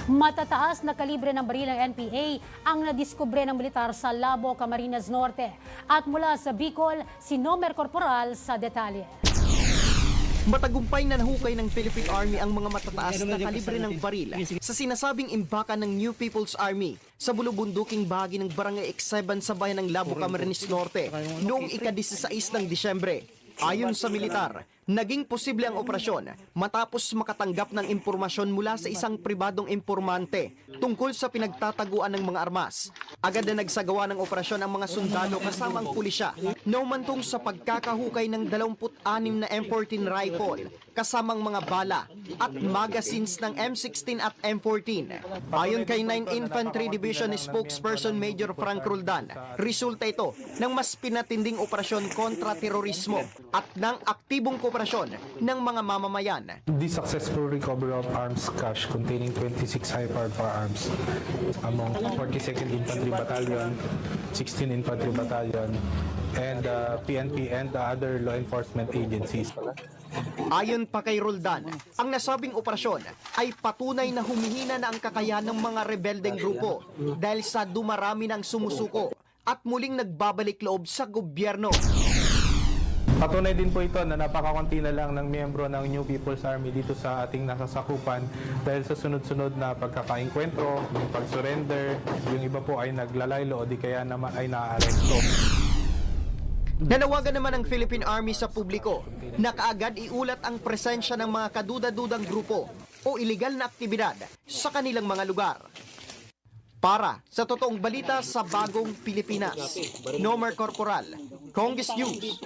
Matataas na kalibre ng baril ng NPA ang nadiskubre ng militar sa Labo, Camarines Norte. At mula sa Bicol, si Nomer Corporal sa detalye. Matagumpay na nahukay ng Philippine Army ang mga matataas na kalibre ng baril sa sinasabing imbakan ng New People's Army sa bulubunduking bahagi ng Barangay X7 sa bayan ng Labo, Camarines Norte noong ika-16 ng Disyembre. Ayon sa militar, naging posible ang operasyon matapos makatanggap ng impormasyon mula sa isang pribadong impormante tungkol sa pinagtataguan ng mga armas. Agad na nagsagawa ng operasyon ang mga sundalo kasama ang pulisya na umantong sa pagkakahukay ng 26 na M14 rifle kasamang mga bala at magazines ng M16 at M14. Ayon kay 9th Infantry Division spokesperson Major Frank Roldan, resulta ito ng mas pinatinding operasyon kontra terorismo at ng aktibong kooperasyon ng mga mamamayan. The successful recovery of arms cache containing 26 high-powered firearms among 42nd Infantry Battalion, 16 Infantry Battalion, and PNP and other law enforcement agencies. Ayon pa kay Roldan, ang nasabing operasyon ay patunay na humihina na ang kakayahan ng mga rebeldeng grupo dahil sa dumarami ng sumusuko at muling nagbabalik loob sa gobyerno. Patunay din po ito na napakakunti na lang ng miyembro ng New People's Army dito sa ating nasasakupan dahil sa sunod-sunod na pagkakaengkwentro, yung pag-surrender, yung iba po ay naglalaylo o di kaya naman ay naaaresto. Nanawagan naman ng Philippine Army sa publiko na kaagad iulat ang presensya ng mga kaduda-dudang grupo o iligal na aktibidad sa kanilang mga lugar. Para sa totoong balita sa Bagong Pilipinas, Nomer Corporal, Congress News.